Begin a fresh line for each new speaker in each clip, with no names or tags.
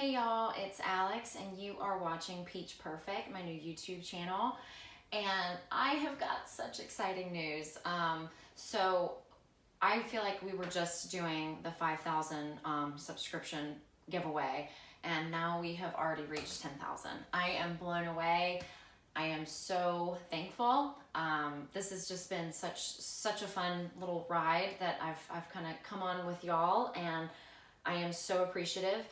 Hey y'all, it's Alex and you are watching Peach Perfect, my new YouTube channel. And I have got such exciting news. So I feel like we were just doing the 5,000 subscription giveaway, and now we have already reached 10,000. I am blown away. I am so thankful. This has just been such a fun little ride that I've kind of come on with y'all, and I am so appreciative.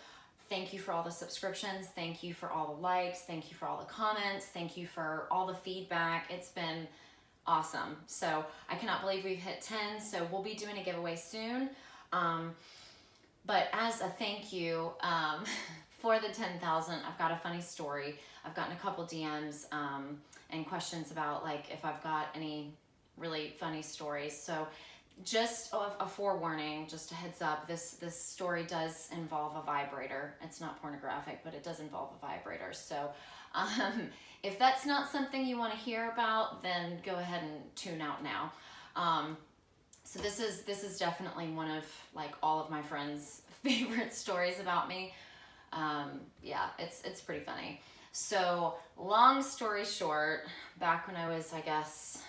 Thank you for all the subscriptions. Thank you for all the likes. Thank you for all the comments. Thank you for all the feedback. It's been awesome. So I cannot believe we've hit 10. So we'll be doing a giveaway soon. But as a thank you for the 10,000, I've got a funny story. I've gotten a couple DMs and questions about like if I've got any really funny stories. So just a forewarning, just a heads up, this story does involve a vibrator. It's not pornographic, but it does involve a vibrator. So if that's not something you want to hear about, then go ahead and tune out now. So this is definitely one of like all of my friends' favorite stories about me. Yeah, it's pretty funny. So long story short, back when I was, I guess,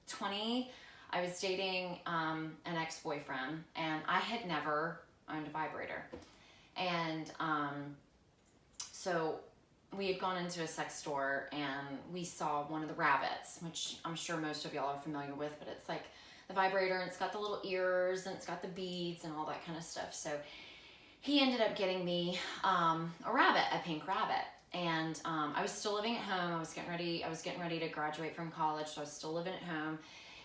20, I was dating an ex-boyfriend, and I had never owned a vibrator. And so we had gone into a sex store and we saw one of the rabbits, which I'm sure most of y'all are familiar with, but it's like the vibrator and it's got the little ears and it's got the beads and all that kind of stuff. So he ended up getting me a rabbit, a pink rabbit. And I was still living at home. I was getting ready to graduate from college, so I was still living at home.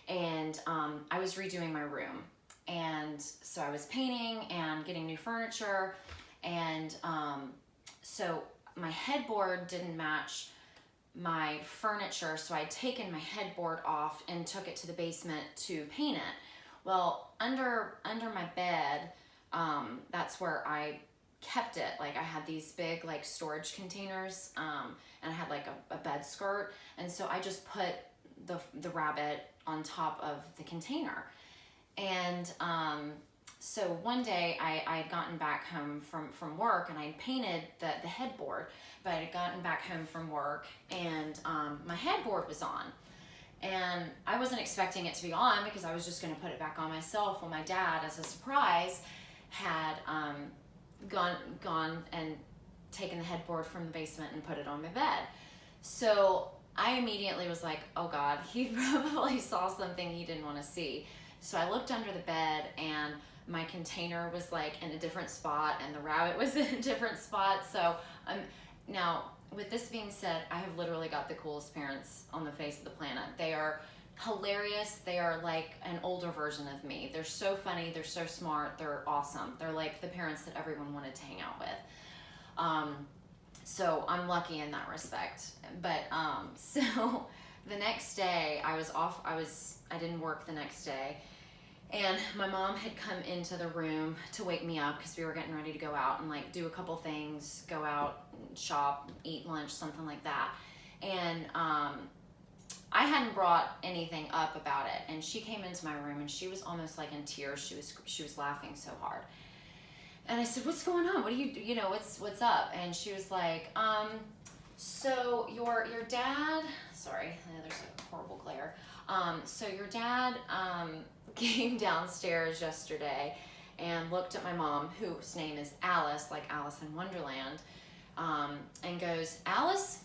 And I was redoing my room. And so I was painting and getting new furniture. And so my headboard didn't match my furniture, so I'd taken my headboard off and took it to the basement to paint it. Well, under my bed, that's where I kept it. Like I had these big like storage containers, and I had like a bed skirt, and so I just put the rabbit on top of the container. And so one day I had gotten back home from work, and I painted the headboard, but I had gotten back home from work, and my headboard was on. And I wasn't expecting it to be on because I was just going to put it back on myself. Well, my dad, as a surprise, had gone and taken the headboard from the basement and put it on my bed. So I immediately was like, oh God, he probably saw something he didn't want to see. So I looked under the bed, and my container was like in a different spot and the rabbit was in a different spot. So now with this being said, I have literally got the coolest parents on the face of the planet. They are hilarious. They are like an older version of me. They're so funny. They're so smart. They're awesome. They're like the parents that everyone wanted to hang out with. So I'm lucky in that respect. But so the next day I was off. I didn't work the next day, and my mom had come into the room to wake me up because we were getting ready to go out and like do a couple things, go out, shop, eat lunch, something like that. And I hadn't brought anything up about it, and she came into my room and she was almost like in tears. She was laughing so hard. And I said, "What's going on? What do you know, what's up?" And she was like, so your dad, sorry, there's a horrible glare. So your dad came downstairs yesterday and looked at my mom, whose name is Alice, like Alice in Wonderland, and goes, "Alice,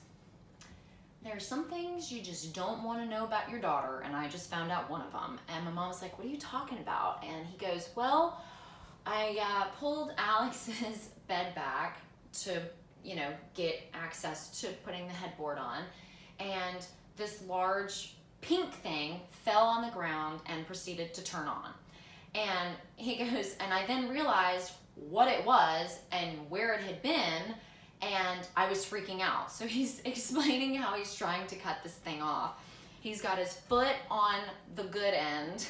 there are some things you just don't want to know about your daughter, and I just found out one of them." And my mom was like, "What are you talking about?" And he goes, "Well, I pulled Alex's bed back to, get access to putting the headboard on, and this large pink thing fell on the ground and proceeded to turn on." And he goes, and I then realized what it was and where it had been, and I was freaking out. So he's explaining how he's trying to cut this thing off. He's got his foot on the good end,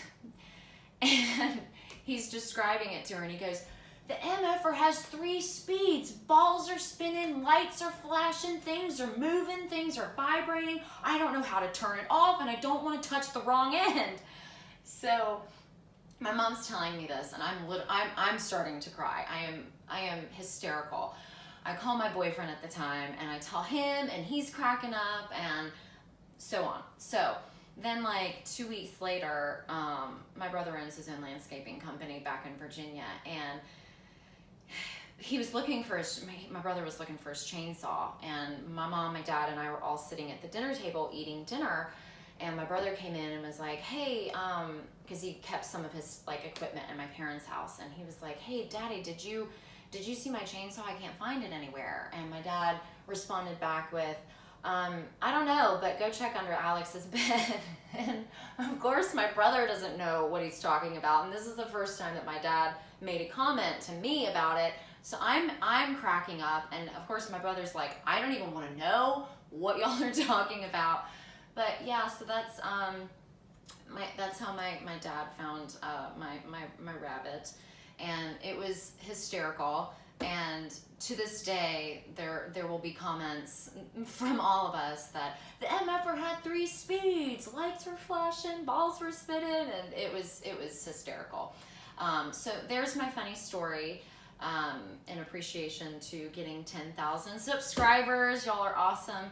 and he's describing it to her, and he goes, "The MFR has 3 speeds. Balls are spinning, lights are flashing, things are moving, things are vibrating. I don't know how to turn it off, and I don't want to touch the wrong end." So my mom's telling me this, and I'm starting to cry. I am hysterical. I call my boyfriend at the time, and I tell him, and he's cracking up, and so on. So then, like 2 weeks later, my brother owns his own landscaping company back in Virginia, and he was looking for my brother was looking for his chainsaw, and my mom, my dad, and I were all sitting at the dinner table eating dinner, and my brother came in and was like, hey, because he kept some of his like equipment in my parents' house, and he was like, hey, Daddy, did you see my chainsaw? I can't find it anywhere. And my dad responded back with, I don't know, but go check under Alex's bed. And of course my brother doesn't know what he's talking about, and this is the first time that my dad made a comment to me about it. So I'm cracking up, and of course my brother's like, I don't even want to know what y'all are talking about. But yeah, so that's how my dad found my rabbit, and it was hysterical. And to this day, there will be comments from all of us that the MFer had 3 speeds, lights were flashing, balls were spitting, and it was hysterical. So there's my funny story. In appreciation to getting 10,000 subscribers. Y'all are awesome.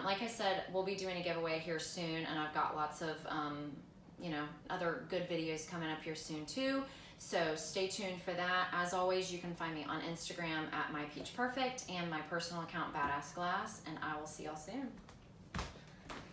Like I said, we'll be doing a giveaway here soon, and I've got lots of other good videos coming up here soon too. So stay tuned for that. As always, you can find me on Instagram at mypeachperfect and my personal account Badass Glass, and I will see y'all soon.